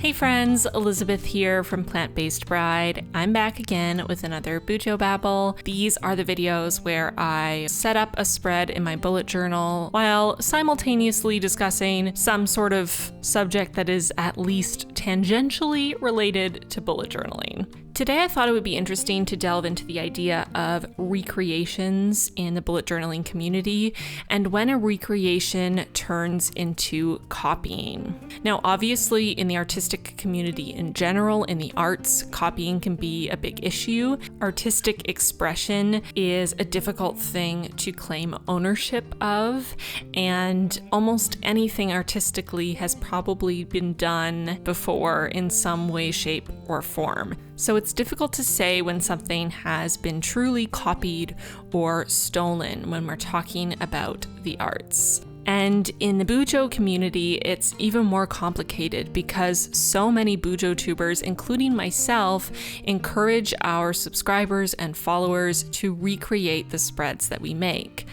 Hey friends, Elizabeth here from Plant-Based Bride. I'm back again with another BuJo Babble. These are the videos where I set up a spread in my bullet journal while simultaneously discussing some sort of subject that is at least tangentially related to bullet journaling. Today I thought it would be interesting to delve into the idea of recreations in the bullet journaling community and when a recreation turns into copying. Now, obviously in the artistic community in general, in the arts, copying can be a big issue. Artistic expression is a difficult thing to claim ownership of, and almost anything artistically has probably been done before in some way, shape, or form. So it's difficult to say when something has been truly copied or stolen when we're talking about the arts. And in the BuJo community, it's even more complicated because so many BuJo tubers, including myself, encourage our subscribers and followers to recreate the spreads that we make.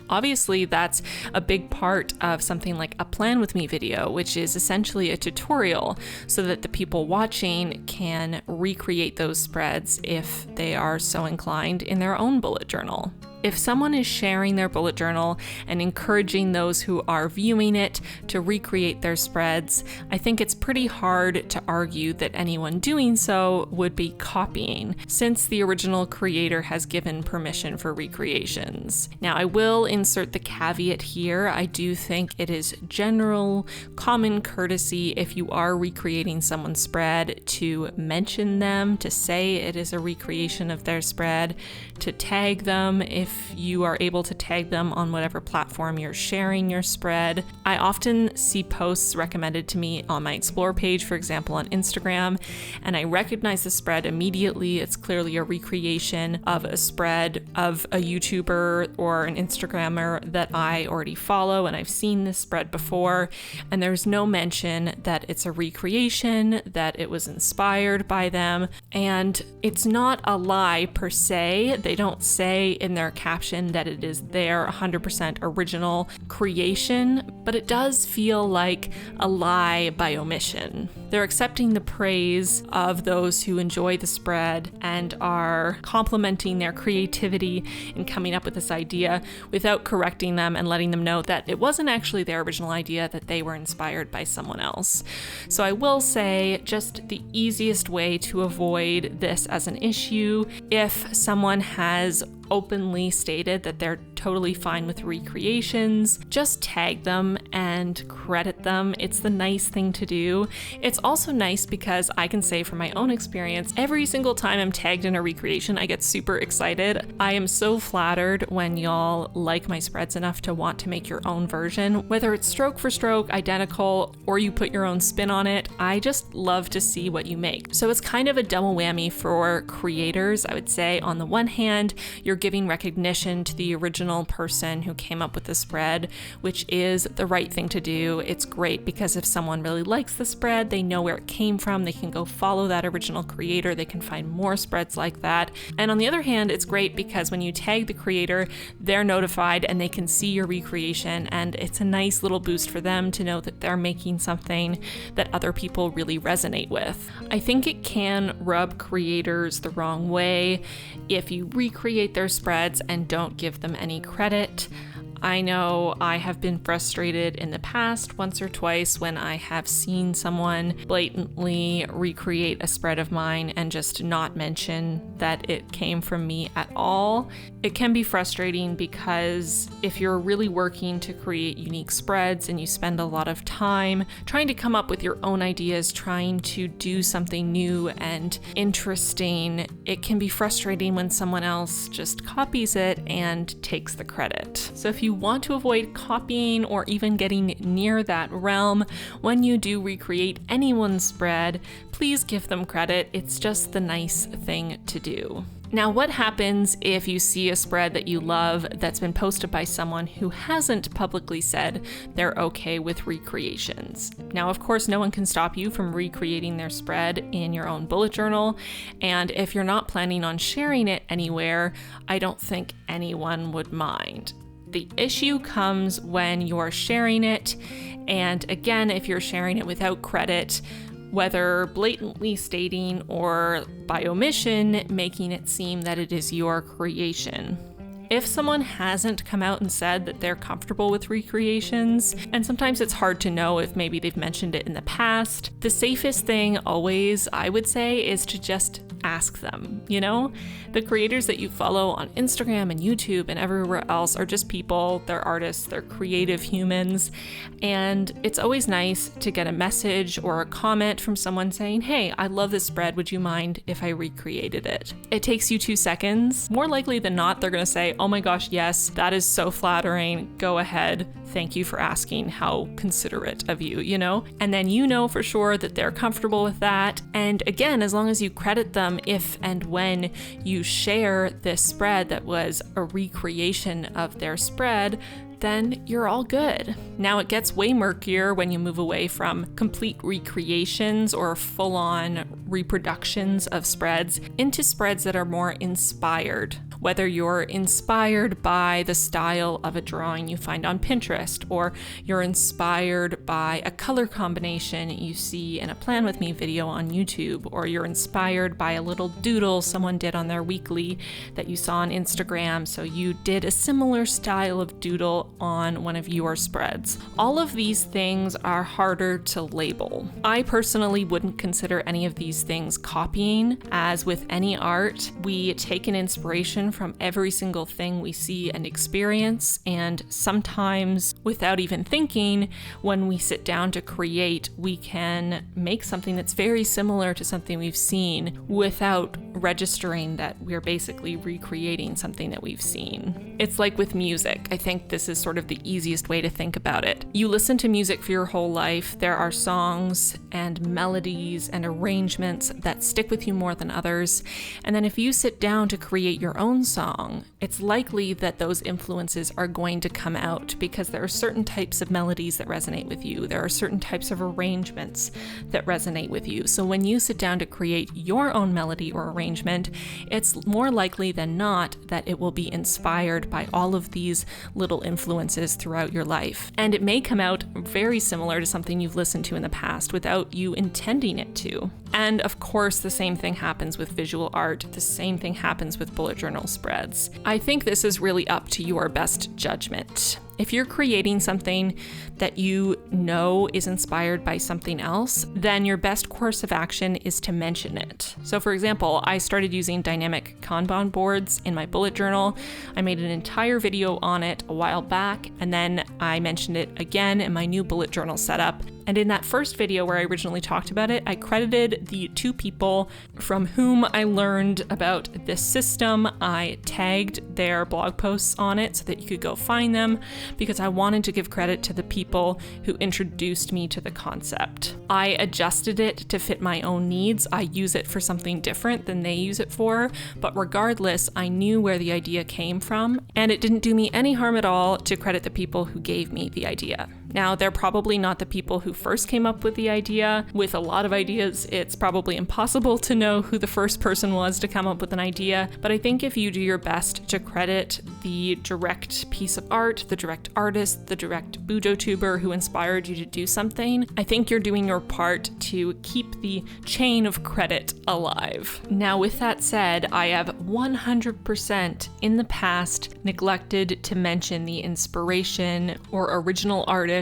Obviously, that's a big part of something like a Plan With Me video, which is essentially a tutorial so that the people watching can recreate those spreads if they are so inclined in their own bullet journal. If someone is sharing their bullet journal and encouraging those who are viewing it to recreate their spreads, I think it's pretty hard to argue that anyone doing so would be copying, since the original creator has given permission for recreations. Now, I will insert the caveat here. I do think it is general, common courtesy if you are recreating someone's spread to mention them, to say it is a recreation of their spread, to tag them if you are able to tag them on whatever platform you're sharing your spread. I often see posts recommended to me on my Explore page, for example, on Instagram, and I recognize the spread immediately. It's clearly a recreation of a spread of a YouTuber or an Instagrammer that I already follow, and I've seen this spread before, and there's no mention that it's a recreation, that it was inspired by them, and it's not a lie per se. They don't say in their caption that it is their 100% original creation, but it does feel like a lie by omission. They're accepting the praise of those who enjoy the spread and are complimenting their creativity in coming up with this idea without correcting them and letting them know that it wasn't actually their original idea, that they were inspired by someone else. So I will say just the easiest way to avoid this as an issue, if someone has openly stated that they're totally fine with recreations, just tag them and credit them. It's the nice thing to do. It's also nice because I can say from my own experience, every single time I'm tagged in a recreation, I get super excited. I am so flattered when y'all like my spreads enough to want to make your own version, whether it's stroke for stroke, identical, or you put your own spin on it. I just love to see what you make. So it's kind of a double whammy for creators, I would say. On the one hand, you're giving recognition to the original person who came up with the spread, which is the right thing to do. It's great because if someone really likes the spread, they know where it came from, they can go follow that original creator, they can find more spreads like that. And on the other hand, it's great because when you tag the creator, they're notified and they can see your recreation, and it's a nice little boost for them to know that they're making something that other people really resonate with. I think it can rub creators the wrong way if you recreate their spreads and don't give them any credit. I know I have been frustrated in the past once or twice when I have seen someone blatantly recreate a spread of mine and just not mention that it came from me at all. It can be frustrating because if you're really working to create unique spreads and you spend a lot of time trying to come up with your own ideas, trying to do something new and interesting, it can be frustrating when someone else just copies it and takes the credit. So if you want to avoid copying or even getting near that realm when you do recreate anyone's spread, please give them credit. It's just the nice thing to do. Now, what happens if you see a spread that you love that's been posted by someone who hasn't publicly said they're okay with recreations? Now, of course, no one can stop you from recreating their spread in your own bullet journal, and if you're not planning on sharing it anywhere, I don't think anyone would mind. The issue comes when you're sharing it, and again, if you're sharing it without credit, whether blatantly stating or by omission making it seem that it is your creation. If someone hasn't come out and said that they're comfortable with recreations, and sometimes it's hard to know if maybe they've mentioned it in the past, the safest thing always, I would say, is to just ask them, you know? The creators that you follow on Instagram and YouTube and everywhere else are just people, they're artists, they're creative humans, and it's always nice to get a message or a comment from someone saying, hey, I love this spread, would you mind if I recreated it? It takes you 2 seconds. More likely than not, they're gonna say, oh my gosh, yes, that is so flattering, go ahead, thank you for asking, how considerate of you, you know? And then you know for sure that they're comfortable with that. And again, as long as you credit them if and when you share this spread that was a recreation of their spread, then you're all good. Now it gets way murkier when you move away from complete recreations or full-on reproductions of spreads into spreads that are more inspired. Whether you're inspired by the style of a drawing you find on Pinterest, or you're inspired by a color combination you see in a Plan With Me video on YouTube, or you're inspired by a little doodle someone did on their weekly that you saw on Instagram, so you did a similar style of doodle on one of your spreads. All of these things are harder to label. I personally wouldn't consider any of these things copying. As with any art, we take an inspiration from every single thing we see and experience, and sometimes without even thinking, when we sit down to create, we can make something that's very similar to something we've seen without registering that we're basically recreating something that we've seen. It's like with music. I think this is sort of the easiest way to think about it. You listen to music for your whole life. There are songs and melodies and arrangements that stick with you more than others. And then if you sit down to create your own song, it's likely that those influences are going to come out because there are certain types of melodies that resonate with you. There are certain types of arrangements that resonate with you. So when you sit down to create your own melody or arrangement, it's more likely than not that it will be inspired by all of these little influences throughout your life. And it may come out very similar to something you've listened to in the past without you intending it to. And of course, the same thing happens with visual art. The same thing happens with bullet journal spreads. I think this is really up to your best judgment. If you're creating something that you know is inspired by something else, then your best course of action is to mention it. So for example, I started using dynamic Kanban boards in my bullet journal. I made an entire video on it a while back, and then I mentioned it again in my new bullet journal setup. And in that first video where I originally talked about it, I credited the 2 people from whom I learned about this system. I tagged their blog posts on it so that you could go find them, because I wanted to give credit to the people who introduced me to the concept. I adjusted it to fit my own needs. I use it for something different than they use it for, but regardless, I knew where the idea came from, and it didn't do me any harm at all to credit the people who gave me the idea. Now, they're probably not the people who first came up with the idea. With a lot of ideas, it's probably impossible to know who the first person was to come up with an idea, but I think if you do your best to credit the direct piece of art, the direct artist, the direct BuJo tuber who inspired you to do something, I think you're doing your part to keep the chain of credit alive. Now, with that said, I have 100% in the past neglected to mention the inspiration or original artist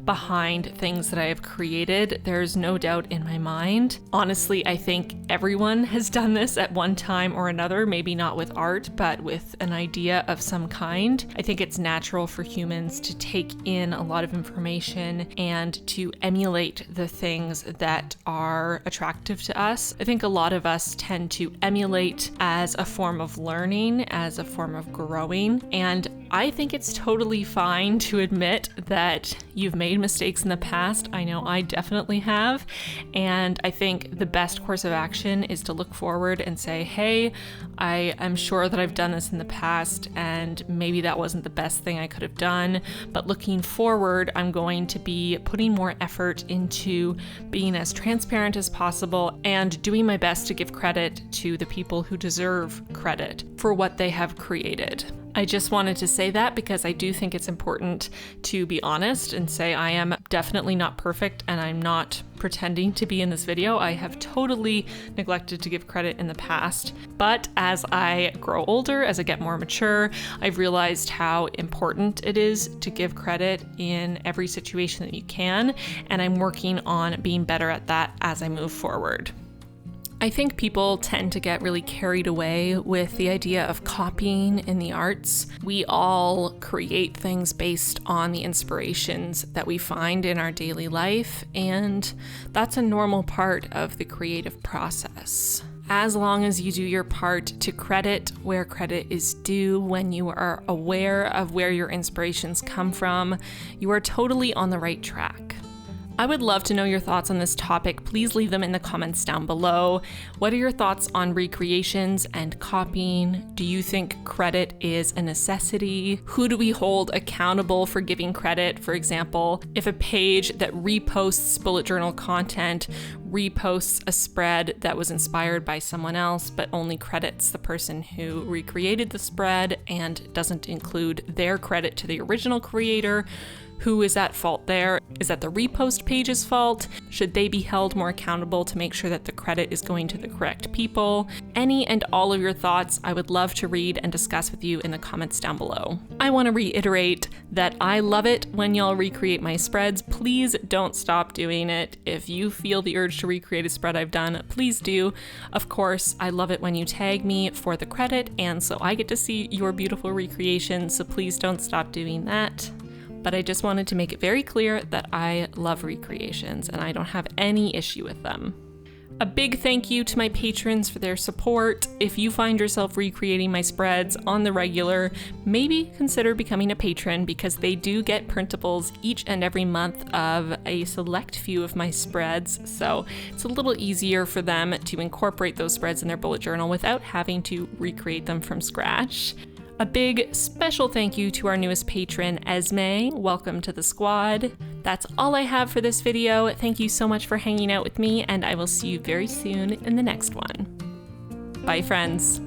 behind things that I have created. There's no doubt in my mind. Honestly, I think everyone has done this at one time or another, maybe not with art, but with an idea of some kind. I think it's natural for humans to take in a lot of information and to emulate the things that are attractive to us. I think a lot of us tend to emulate as a form of learning, as a form of growing, and I think it's totally fine to admit that you've made mistakes in the past. I know I definitely have. And I think the best course of action is to look forward and say, hey, I am sure that I've done this in the past and maybe that wasn't the best thing I could have done. But looking forward, I'm going to be putting more effort into being as transparent as possible and doing my best to give credit to the people who deserve credit for what they have created. I just wanted to say that because I do think it's important to be honest and say I am definitely not perfect and I'm not pretending to be in this video. I have totally neglected to give credit in the past, but as I grow older, as I get more mature, I've realized how important it is to give credit in every situation that you can, and I'm working on being better at that as I move forward. I think people tend to get really carried away with the idea of copying in the arts. We all create things based on the inspirations that we find in our daily life, and that's a normal part of the creative process. As long as you do your part to credit where credit is due, when you are aware of where your inspirations come from, you are totally on the right track. I would love to know your thoughts on this topic. Please leave them in the comments down below. What are your thoughts on recreations and copying? Do you think credit is a necessity? Who do we hold accountable for giving credit? For example, if a page that reposts bullet journal content reposts a spread that was inspired by someone else, but only credits the person who recreated the spread and doesn't include their credit to the original creator, who is at fault there? Is that the repost page's fault? Should they be held more accountable to make sure that the credit is going to the correct people? Any and all of your thoughts I would love to read and discuss with you in the comments down below. I want to reiterate that I love it when y'all recreate my spreads. Please don't stop doing it. If you feel the urge to recreate a spread I've done, please do. Of course, I love it when you tag me for the credit, and so I get to see your beautiful recreations, so please don't stop doing that. But I just wanted to make it very clear that I love recreations and I don't have any issue with them. A big thank you to my patrons for their support. If you find yourself recreating my spreads on the regular, maybe consider becoming a patron because they do get printables each and every month of a select few of my spreads, so it's a little easier for them to incorporate those spreads in their bullet journal without having to recreate them from scratch. A big special thank you to our newest patron, Esme. Welcome to the squad. That's all I have for this video. Thank you so much for hanging out with me, and I will see you very soon in the next one. Bye, friends.